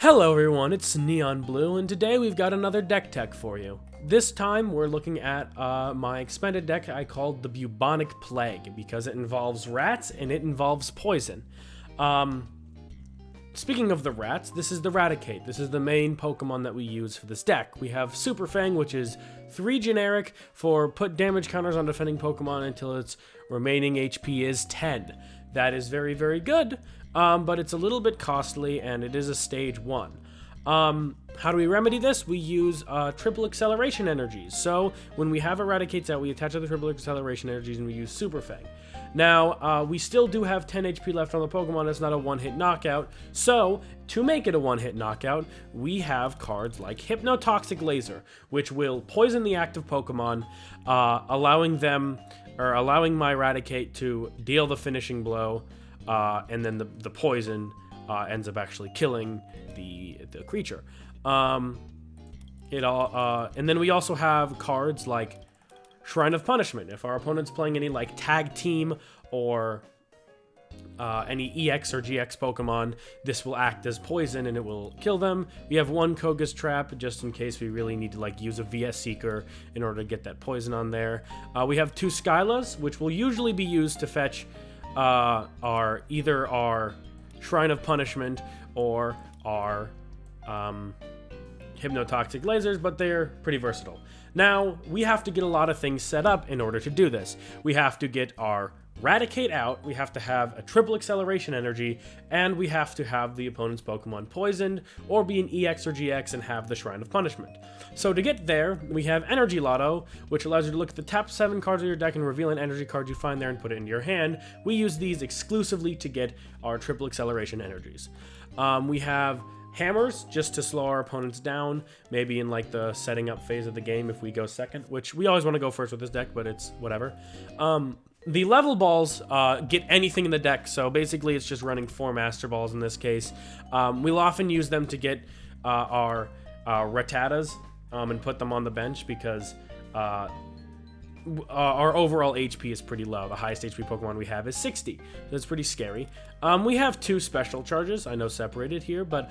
Hello everyone, it's Neon Blue, and today we've got another deck tech for you. This time we're looking at my expanded deck I called the Bubonic Plague, because it involves rats and it involves poison. Speaking of the rats, this is the Raticate. This is the main Pokemon that we use for this deck. We have Super Fang, which is 3 generic for put damage counters on defending Pokemon until its remaining HP is 10. That is very, very good, but it's a little bit costly, and it is a stage 1. How do we remedy this? We use triple acceleration energies. So when we have Eradicates out, we attach the triple acceleration energies and we use Super Fang. Now, we still do have 10 HP left on the Pokemon. It's not a one-hit knockout. So, to make it a one-hit knockout, we have cards like Hypnotoxic Laser, which will poison the active Pokemon, allowing my Raticate to deal the finishing blow, and then the poison ends up actually killing the creature. And then we also have cards like Shrine of Punishment. If our opponent's playing any like tag team or any EX or GX Pokemon, this will act as poison and it will kill them. We have one Koga's Trap just in case we really need to like use a VS Seeker in order to get that poison on there. We have 2 Skylas, which will usually be used to fetch either our Shrine of Punishment or our Hypnotoxic Lasers, but they're pretty versatile. Now, we have to get a lot of things set up in order to do this. We have to get our Raticate out, we have to have a triple acceleration energy, and we have to have the opponent's Pokemon poisoned, or be an EX or GX and have the Shrine of Punishment. So to get there, we have Energy Loto, which allows you to look at the top 7 cards of your deck and reveal an energy card you find there and put it into your hand. We use these exclusively to get our triple acceleration energies. We have Hammers, just to slow our opponents down, maybe in like the setting up phase of the game if we go second, which we always want to go first with this deck, but it's whatever. The Level Balls get anything in the deck, so basically it's just running 4 Master Balls in this case. We'll often use them to get our Rattatas and put them on the bench because our overall HP is pretty low. The highest HP Pokemon we have is 60. That's pretty scary. We have 2 Special Charges, I know separated here, but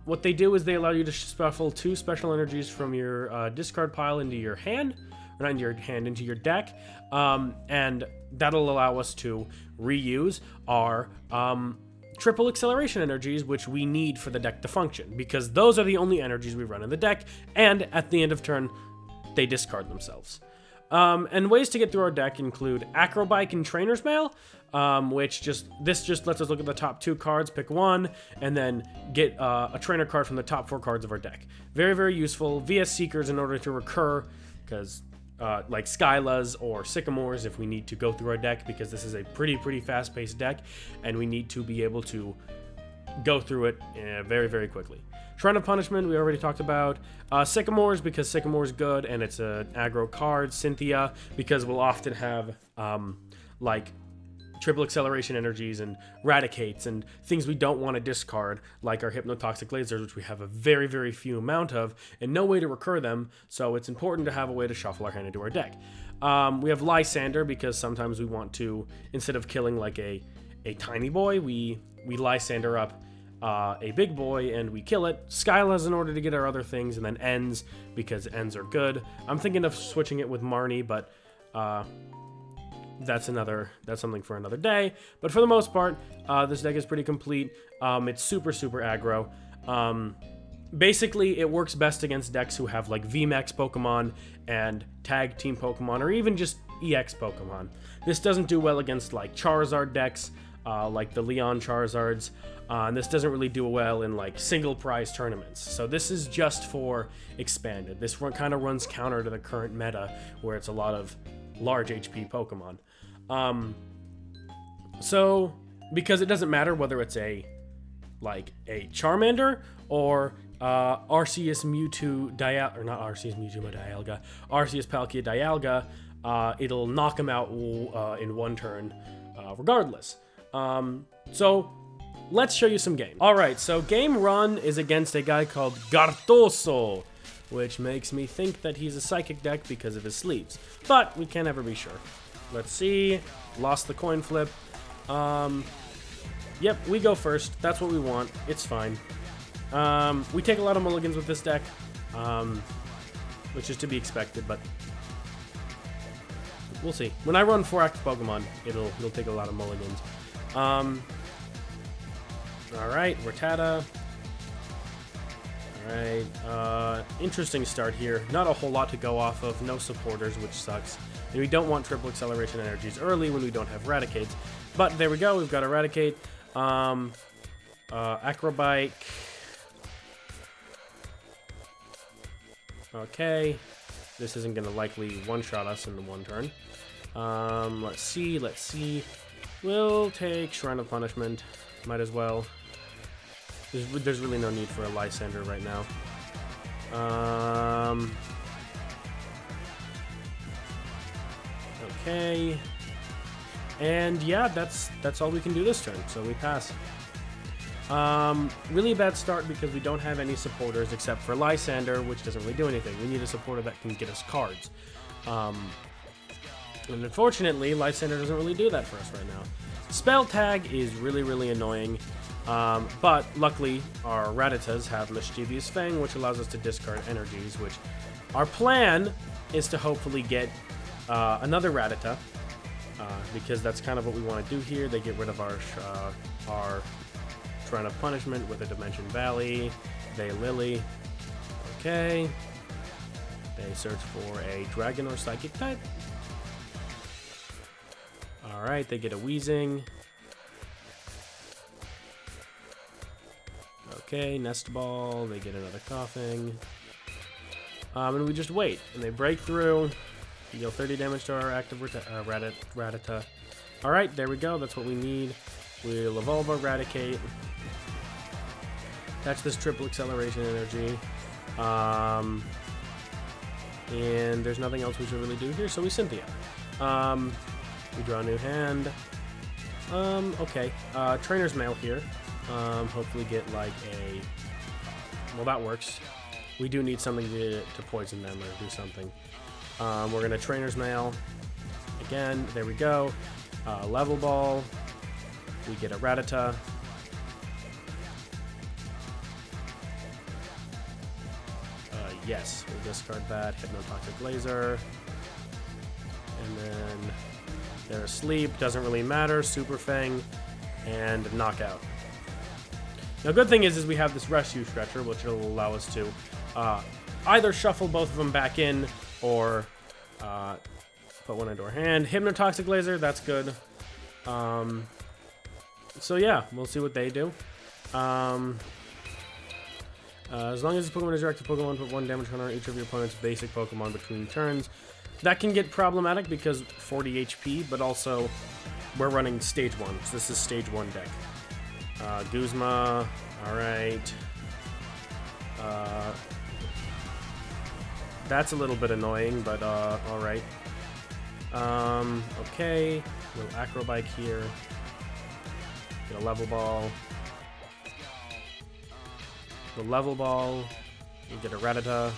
what they do is they allow you to shuffle 2 special energies from your discard pile into your hand, or not into your hand, into your deck, and that'll allow us to reuse our triple acceleration energies, which we need for the deck to function, because those are the only energies we run in the deck, and at the end of turn, they discard themselves. And ways to get through our deck include Acro Bike and Trainers Mail, which just lets us look at the top 2 cards, pick one, and then get a trainer card from the top 4 cards of our deck. Very, very useful. VS Seekers in order to recur, because like Skylas or Sycamores if we need to go through our deck, because this is a pretty fast-paced deck, and we need to be able to go through it very, very quickly. Shrine of Punishment, we already talked about. Sycamores, because Sycamore's good, and it's an aggro card. Cynthia, because we'll often have, like, triple acceleration energies and Raticates and things we don't want to discard, like our Hypnotoxic Lasers, which we have a very, very few amount of, and no way to recur them, so it's important to have a way to shuffle our hand into our deck. We have Lysandre, because sometimes we want to, instead of killing, like, a tiny boy, we Lysandre up a big boy and we kill it. Skylas in order to get our other things, and then Ends because Ends are good. I'm thinking of switching it with Marnie, but that's something for another day. But for the most part, this deck is pretty complete. It's super aggro. Basically, it works best against decks who have like VMAX Pokemon and tag team Pokemon, or even just EX Pokemon. This doesn't do well against like Charizard decks, like the Leon Charizards, and this doesn't really do well in like single prize tournaments. So this is just for expanded. This one kind of runs counter to the current meta, where it's a lot of large HP Pokemon. So because it doesn't matter whether it's a Charmander or Arceus Mewtwo Dialga, or not Arceus Mewtwo but Dialga, Arceus Palkia Dialga, it'll knock him out in one turn, regardless. So let's show you some games. Alright, so game 1 is against a guy called Gartoso, which makes me think that he's a psychic deck because of his sleeves, but we can't ever be sure. Let's see. Lost the coin flip. Yep, we go first. That's what we want. It's fine. We take a lot of mulligans with this deck, which is to be expected, but we'll see. When I run 4 active Pokemon, it'll take a lot of mulligans. Alright, Rattata. Alright, interesting start here. Not a whole lot to go off of, no supporters, which sucks. And we don't want triple acceleration energies early when we don't have Raticates. But there we go, we've got a Raticate. Acro Bike. Okay. This isn't going to likely one-shot us in the one turn. Let's see. We'll take Shrine of Punishment. Might as well. There's really no need for a Lysandre right now. Okay. And yeah, that's all we can do this turn, so we pass. Really bad start because we don't have any supporters except for Lysandre, which doesn't really do anything. We need a supporter that can get us cards. And unfortunately, Lysandre doesn't really do that for us right now. Spell Tag is really annoying, but luckily our Rattatas have Mischievous Fang, which allows us to discard energies, which our plan is to hopefully get another Rattata, because that's kind of what we want to do here. They get rid of our Shrine of Punishment with a Dimension Valley. They Lily. Okay. They search for a Dragon or Psychic type. Alright, they get a Wheezing. Okay, Nest Ball. They get another Coughing. And we just wait. And they break through. Deal 30 damage to our active Rattata. Alright, there we go. That's what we need. We'll evolve our Raticate. Attach this triple acceleration energy. And there's nothing else we should really do here, so we Cynthia. We draw a new hand. Okay. Trainer's Mail here. Hopefully get like a... well, that works. We do need something to poison them or do something. We're going to Trainer's Mail. Again, there we go. Level Ball. We get a Rattata. Yes, we'll discard that. Hypnotoxic Laser. And then they're asleep. Doesn't really matter. Super Fang. And Knockout. Now, good thing is we have this Rescue Stretcher, which will allow us to either shuffle both of them back in or put one into our hand. Hypnotoxic Laser, that's good. So yeah, we'll see what they do. As long as this Pokemon is directed Pokemon, put 1 damage on each of your opponent's basic Pokemon between turns. That can get problematic because 40 HP, but also we're running Stage 1, so this is Stage 1 deck. Guzma, alright. That's a little bit annoying, but alright. Okay, little Acro Bike here. Get a Level Ball. The Level Ball. You get a Rattata.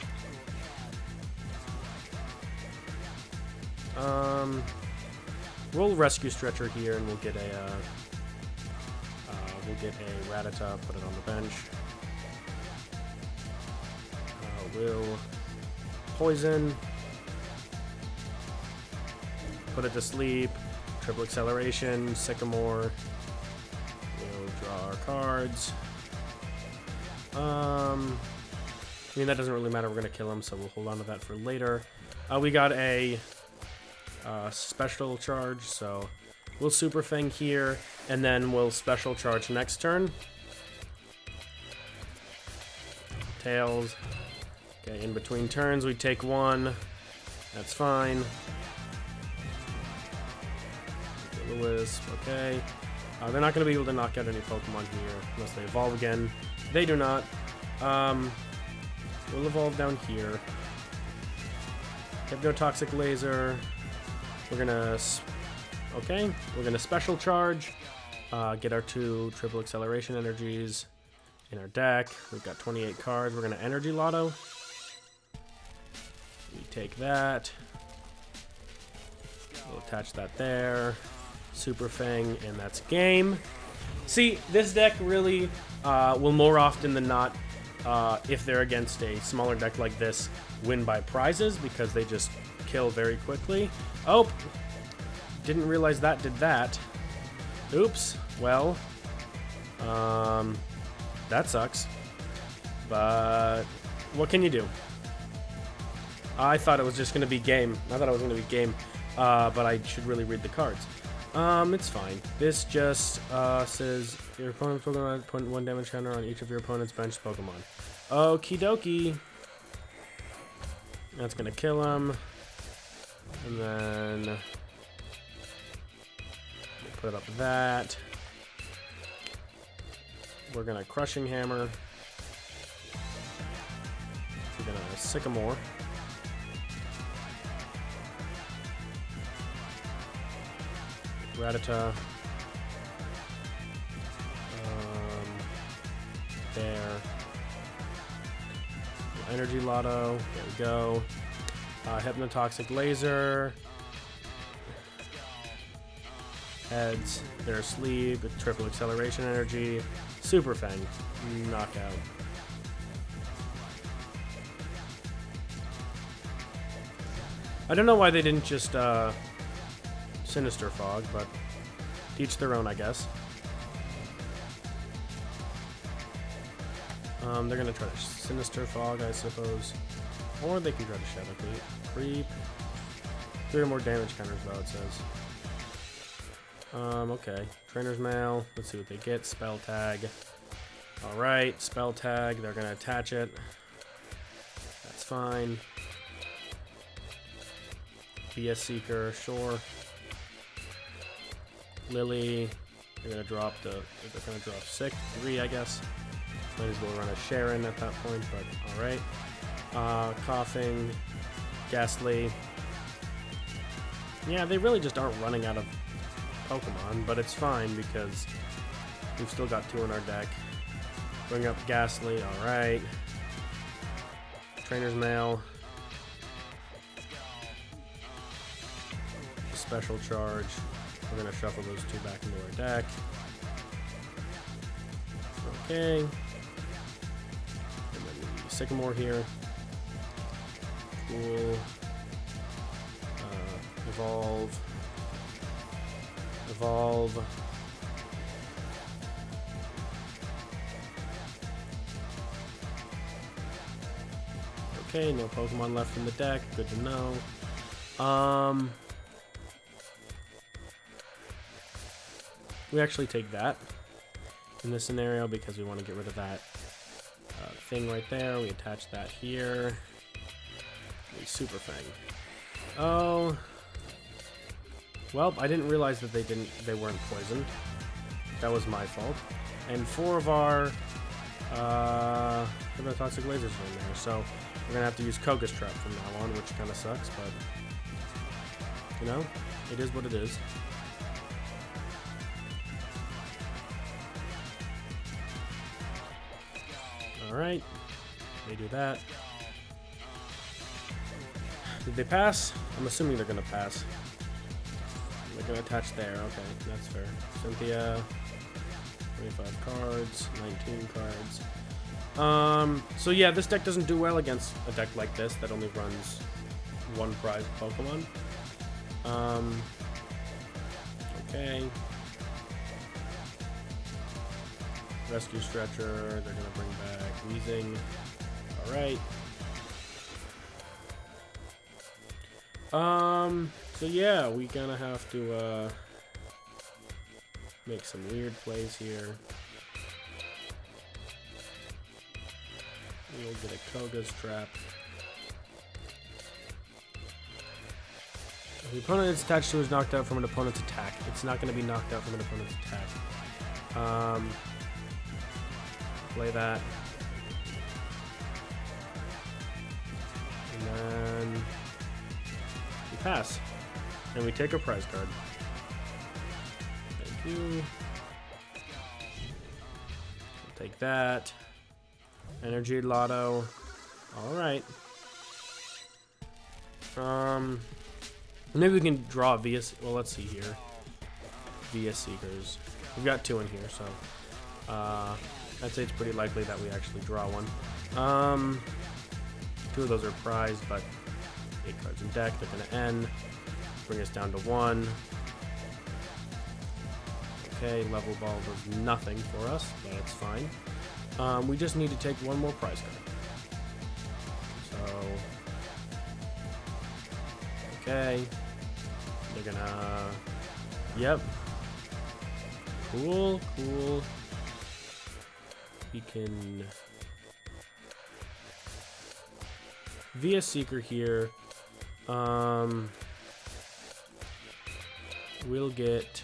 We'll Rescue Stretcher here, and we'll get a Rattata. Put it on the bench. We'll Poison. Put it to sleep. Triple Acceleration. Sycamore. We'll draw our cards. I mean, that doesn't really matter. We're going to kill him, so we'll hold on to that for later. We got a Special Charge, so we'll Super Fang here, and then we'll Special Charge next turn. Tails. Okay, in between turns, we take 1. That's fine. Lewis, okay. They're not going to be able to knock out any Pokemon here unless they evolve again. They do not. We'll evolve down here. Hypnotoxic Laser. We're gonna... okay. We're gonna Special Charge. Get our 2 Triple Acceleration energies in our deck. We've got 28 cards. We're gonna Energy Loto. We take that. We'll attach that there. Super Fang, and that's game. See, this deck really will more often than not if they're against a smaller deck like this, win by prizes because they just kill very quickly. Oh, didn't realize that did that. Oops. Well, that sucks. But what can you do? I thought it was just going to be game. I thought it was going to be game, but I should really read the cards. It's fine. This just says your opponent's Pokemon put 1 damage counter on each of your opponent's bench Pokemon. Okie dokie. That's gonna kill him. And then put up that. We're gonna Crushing Hammer. We're gonna Sycamore. Rattata. There. Energy Loto. There we go. Hypnotoxic Laser. Heads. They're asleep. Triple Acceleration Energy. Super Fang. Knockout. I don't know why they didn't just Sinister Fog, but each their own, I guess. They're gonna try to Sinister Fog, I suppose, or they can try to Shadow Creep. 3 or more damage counters, though it says. Okay. Trainers Mail. Let's see what they get. Spell Tag. All right, Spell Tag. They're gonna attach it. That's fine. BS Seeker, sure. Lily, they're gonna drop 3, I guess. Might as well run a Sharon at that point, but alright. Coughing, Ghastly. Yeah, they really just aren't running out of Pokemon, but it's fine because we've still got 2 in our deck. Bring up Ghastly, alright. Trainer's Mail. Special Charge. We're going to shuffle those 2 back into our deck. Okay. And then the Sycamore here. Cool. Evolve. Evolve. Okay, no Pokemon left in the deck. Good to know. We actually take that in this scenario because we want to get rid of that thing right there. We attach that here. We Super Fang. Oh, well, I didn't realize that they weren't poisoned. That was my fault. And 4 of our Hypnotoxic Lasers are in there, so we're gonna have to use Koga's Trap from now on, which kind of sucks, but you know, it is what it is. Alright, they do that. Did they pass? I'm assuming they're gonna pass. They're gonna attach there, okay, that's fair. Cynthia, 25 cards, 19 cards. So yeah, this deck doesn't do well against a deck like this that only runs 1 prize Pokemon. Okay. Rescue Stretcher, they're gonna bring back Wheezing. Alright. So yeah, we gonna have to make some weird plays here. We'll get a Koga's Trap. If the opponent is attached to is knocked out from an opponent's attack. It's not going to be knocked out from an opponent's attack. Play that. And then we pass. And we take a prize card. Thank you. We'll take that. Energy Loto. Alright. Maybe we can draw via... Well, let's see here. Via Seekers. We've got 2 in here, so... I'd say it's pretty likely that we actually draw one. Two of those are prized, but 8 cards in deck. They're gonna end. Bring us down to 1. Okay, Level Ball does nothing for us, but it's fine. We just need to take one more prize card. So, okay, they're gonna, yep, cool. We can via Seeker here. We'll get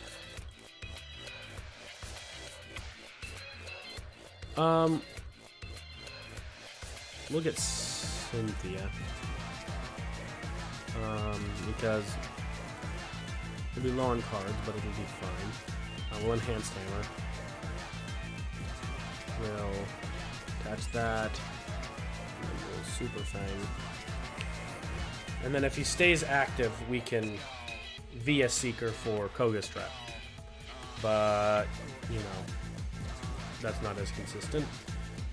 we'll get Cynthia, because it'll be low on cards, but it'll be fine. We'll Enhanced Hammer. We'll attach that, and then we'll Super Fang. And then if he stays active, we can via Seeker for Koga Strap. But, you know, that's not as consistent.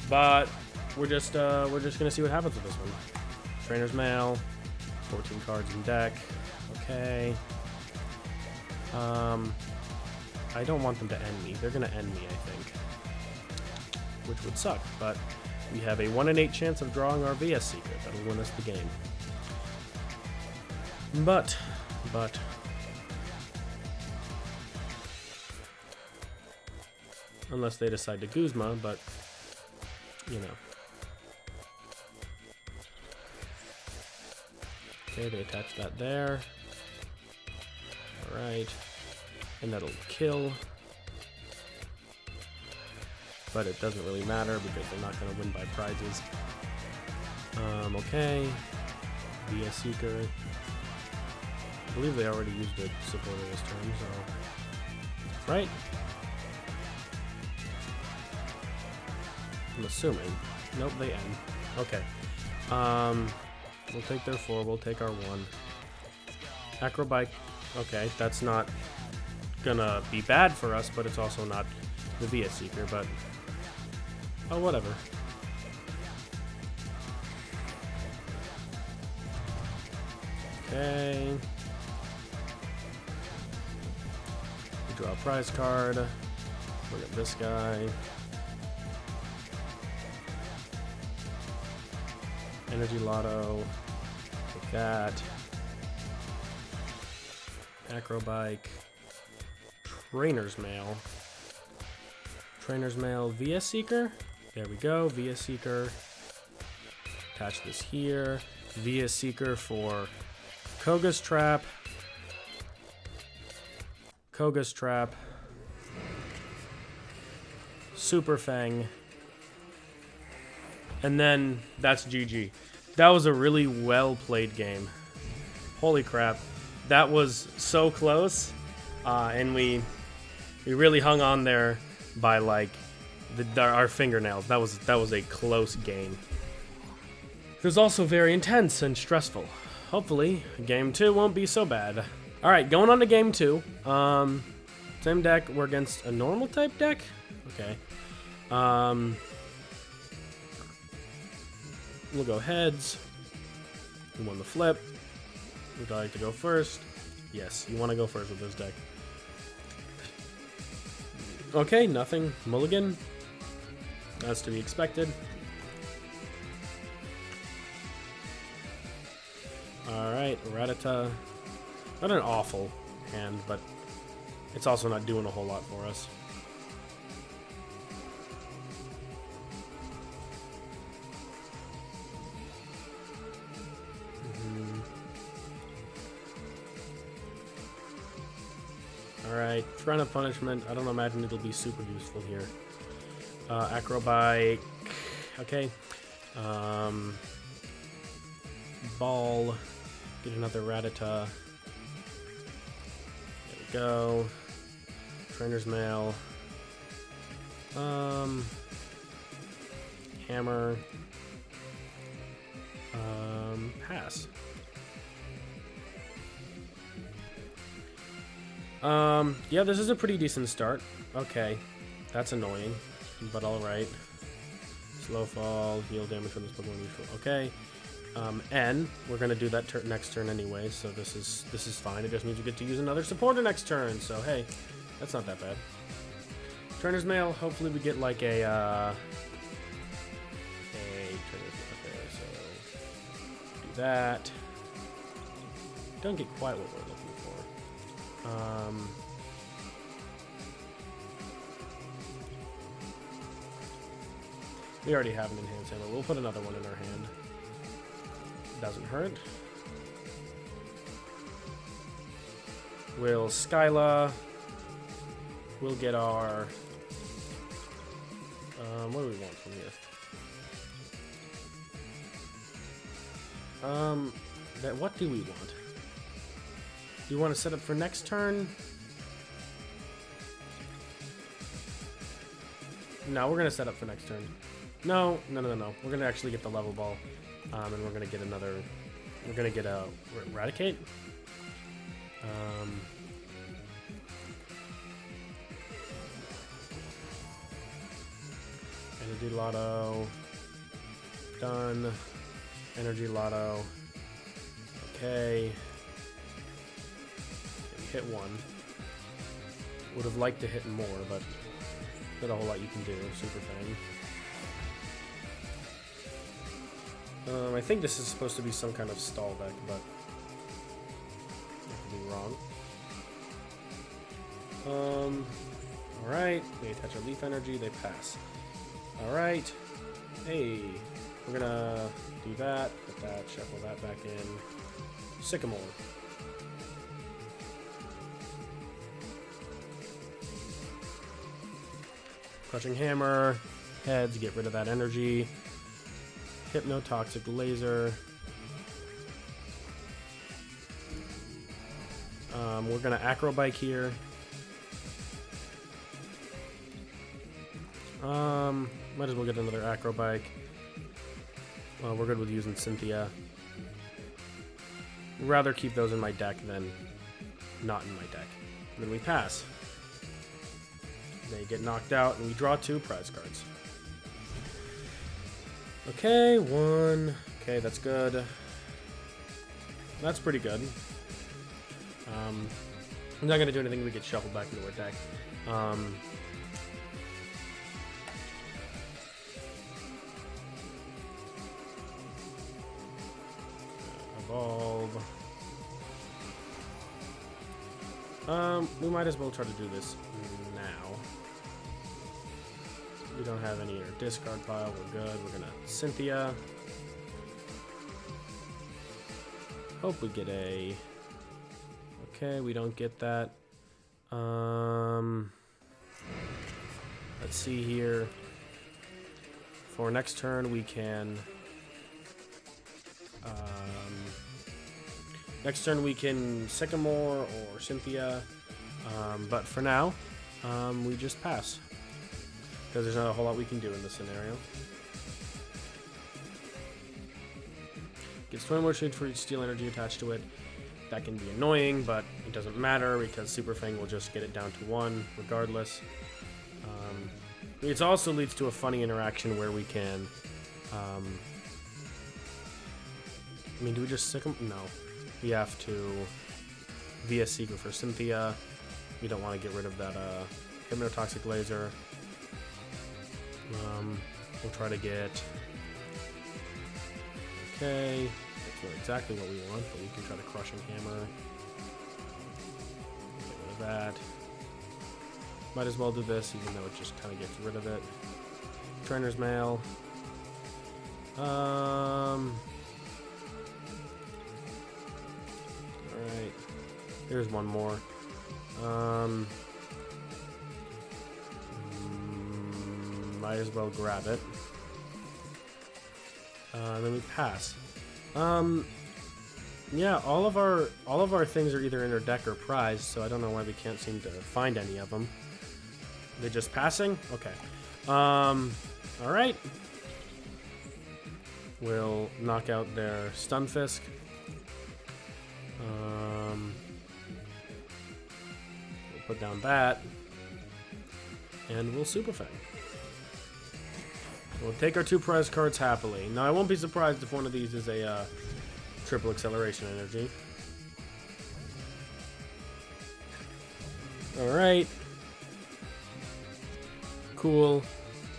But we're just gonna see what happens with this one. Trainer's Mail, 14 cards in deck. Okay. I don't want them to end me. They're gonna end me, I think, which would suck. But we have a 1 in 8 chance of drawing our VS Seeker. That'll win us the game. But unless they decide to Guzma, but you know. Okay, they attach that there. Alright. And that'll kill. But it doesn't really matter because they're not going to win by prizes. Okay. VS Seeker. I believe they already used a supporter this turn, so. Right? I'm assuming. Nope, they end. Okay. We'll take their 4, we'll take our 1. Acro Bike. Okay, that's not gonna be bad for us, but it's also not the VS Seeker, but oh, whatever. Okay. We draw a prize card. Look at this guy. Energy Loto. Take that. Acro Bike. Trainers Mail. Trainers Mail VS Seeker. There we go. VS Seeker. Attach this here. VS Seeker for Koga's Trap. Koga's Trap. Super Fang. And then that's GG. That was a really well played game. Holy crap. That was so close. And we really hung on there by like our fingernails. That was a close game. It was also very intense and stressful. Hopefully, game 2 won't be so bad. Alright, going on to game 2. Same deck, we're against a normal type deck? Okay. We'll go heads. We won the flip. Would I like to go first? Yes, you want to go first with this deck. Okay, nothing. Mulligan. That's to be expected. Alright, Rattata. Not an awful hand, but it's also not doing a whole lot for us. Alright, Shrine of Punishment. I don't imagine it'll be super useful here. Acro Bike. Okay. Ball. Get another Rattata. There we go. Trainer's Mail. Hammer. Pass. Yeah, this is a pretty decent start. Okay. That's annoying, but alright. Slow fall, heal damage from this Pokemon neutral. Okay. N, we're gonna do that next turn anyway, so this is fine. It just means we get to use another supporter next turn. So hey, that's not that bad. Trainers Mail. Hopefully we get like a Trainers Mail. Okay, so do that. Don't get quite what we're looking for. We already have an Enhanced Hammer. We'll put another one in our hand. Doesn't hurt. We'll Skyla. We'll get our... what do we want from here? What do we want? Do you want to set up for next turn? No, we're going to set up for next turn. No. We're going to actually get the Level Ball. And we're going to get another... We're going to get a Raticate. Energy Loto. Done. Energy Loto. Okay. We hit one. Would have liked to hit more, but not a whole lot you can do. Super Fang. I think this is supposed to be some kind of stall deck, but I could be wrong. Alright. They attach a Leaf Energy, they pass. Alright. Hey. We're gonna do that, put that, shuffle that back in. Sycamore. Crushing Hammer. Heads, get rid of that energy. Hypnotoxic Laser. We're gonna Acro Bike here. Might as well get another Acro Bike. We're good with using Cynthia. Rather keep those in my deck than not in my deck. And then we pass. They get knocked out, and we draw 2 prize cards. Okay, 1. Okay, that's good. That's pretty good. I'm not going to do anything. We get shuffled back into our deck. Evolve. We might as well try to do this now. We don't have any in our discard pile. We're good. We're gonna Cynthia. Hope we get a... Okay, we don't get that. Let's see here. For next turn, we can... next turn we can Sycamore or Cynthia, but for now, we just pass. Because there's not a whole lot we can do in this scenario. Gets 20 more shades for each steel energy attached to it. That can be annoying, but it doesn't matter because Super Fang will just get it down to 1 regardless. It also leads to a funny interaction where we can... I mean, do we just Sycamore? No. We have to via Seeker for Cynthia. We don't want to get rid of that Hypnotoxic Laser. We'll try to get... Okay. That's not exactly what we want, but we can try to Crushing Hammer. Get rid of that. Might as well do this, even though it just kind of gets rid of it. Trainer's Mail. Alright. There's one more. Might as well grab it. Then we pass. Yeah, all of our things are either in our deck or prized, so I don't know why we can't seem to find any of them. They're just passing? Okay. Alright. We'll knock out their Stunfisk. We'll put down that. And we'll Super Fang. We'll take our 2 prize cards happily. Now, I won't be surprised if one of these is a triple acceleration energy. Alright. Cool.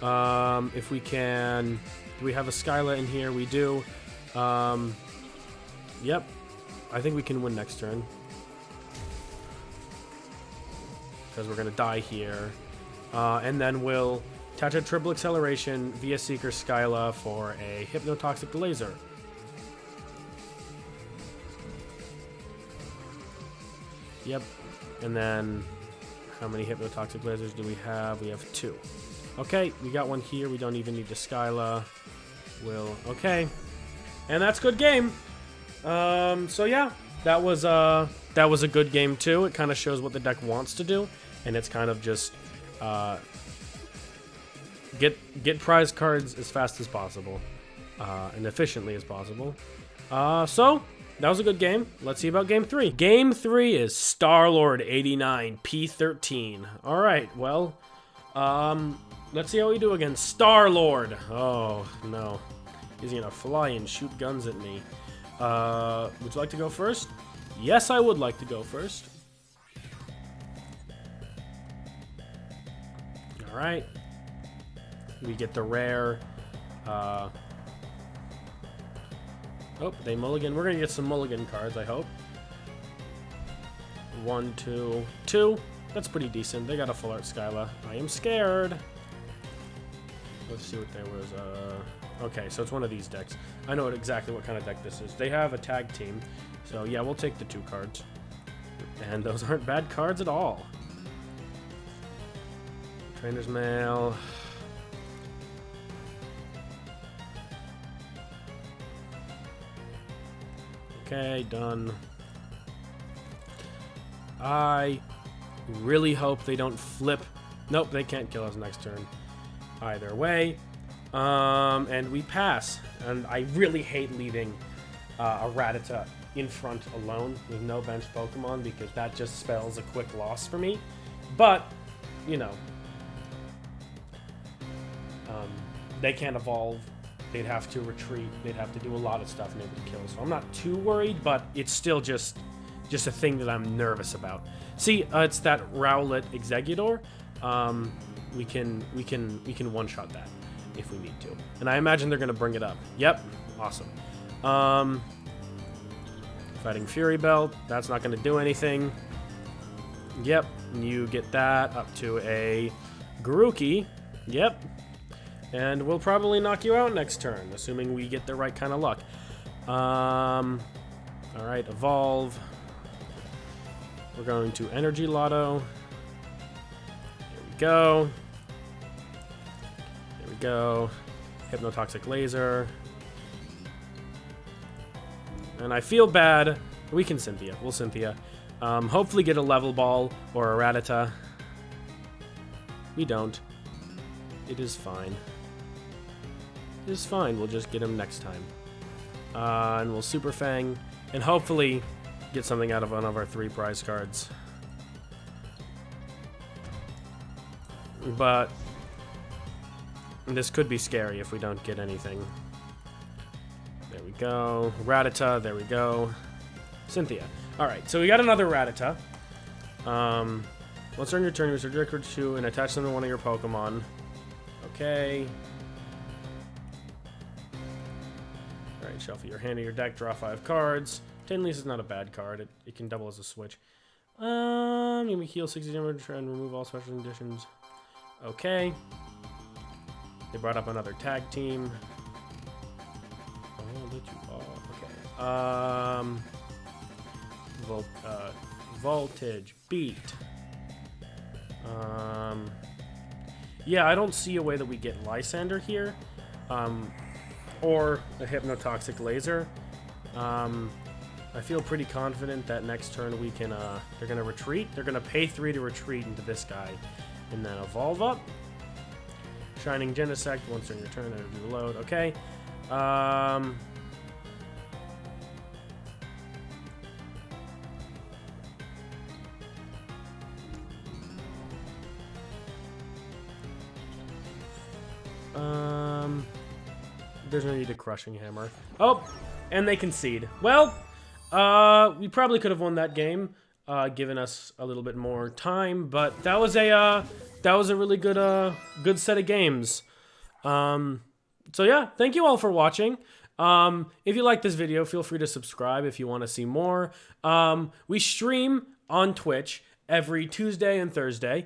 If we can... Do we have a Skyla in here? We do. Yep. I think we can win next turn. Because we're going to die here. And then we'll attach a triple acceleration via Seeker Skyla for a Hypnotoxic Laser. Yep. And then how many Hypnotoxic Lasers do we have? We have 2. Okay, we got one here. We don't even need the Skyla. Okay. And that's good game. So yeah, that was a good game too. It kind of shows what the deck wants to do, and it's kind of just get prize cards as fast as possible and efficiently as possible. So that was a good game. Let's see about game 3. Game 3 is Starlord 89 P13. All right, well, let's see how we do against Starlord. Oh no, he's gonna fly and shoot guns at me. Would you like to go first? Yes, I would like to go first. All right. We get the rare. Oh, they mulligan. We're going to get some mulligan cards, I hope. 1, 2, 2. That's pretty decent. They got a full art Skyla. I am scared. Let's see what there was. Okay, so it's one of these decks. I know exactly what kind of deck this is. They have a tag team. So yeah, we'll take the 2 cards. And those aren't bad cards at all. Trainers Mail. Okay, done. I really hope they don't flip. Nope, they can't kill us next turn. Either way. And we pass. And I really hate leaving a Rattata in front alone with no bench Pokemon, because that just spells a quick loss for me. But, you know, they can't evolve. They'd have to retreat. They'd have to do a lot of stuff and they would kill. So I'm not too worried, but it's still just a thing that I'm nervous about. See, it's that Rowlet Exeggutor. We can one-shot that if we need to. And I imagine they're going to bring it up. Yep. Awesome. Fighting Fury Belt. That's not going to do anything. Yep. You get that up to a Grookey. Yep. And we'll probably knock you out next turn, assuming we get the right kind of luck. Alright, evolve. We're going to Energy Loto. There we go. There we go. Hypnotoxic Laser. And I feel bad. We can Cynthia. We'll Cynthia. Hopefully get a Level Ball or a Rattata. We don't. It is fine. It is fine. We'll just get him next time. And we'll Super Fang. And hopefully get something out of one of our 3 prize cards. But this could be scary if we don't get anything. There we go. Rattata. There we go. Cynthia. Alright, so we got another Rattata. Once during your turn, you research record 2 and attach them to one of your Pokemon. Okay. Alright, shuffle your hand of your deck, draw 5 cards. Tin Lease is not a bad card. It can double as a switch. Maybe heal 60 damage and remove all special conditions. Okay. They brought up another tag team. Oh, that you are. Okay. Voltage. Beat. Yeah, I don't see a way that we get Lysandre here. Or a Hypnotoxic Laser. I feel pretty confident that next turn we can, they're going to retreat. They're going to pay 3 to retreat into this guy. And then evolve up. Shining Genesect, once during your turn, energy load. Okay. There's no need to Crushing Hammer. Oh, and they concede. Well, we probably could have won that game, given us a little bit more time, but that was a really good set of games. So yeah, thank you all for watching. If you like this video, feel free to subscribe if you want to see more. We stream on Twitch every Tuesday and Thursday,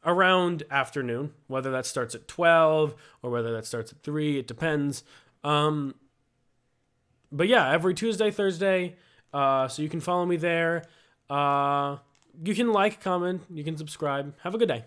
around afternoon, whether that starts at 12 or whether that starts at 3, it depends. But yeah, every Tuesday, Thursday, so you can follow me there. You can like, comment, you can subscribe. Have a good day.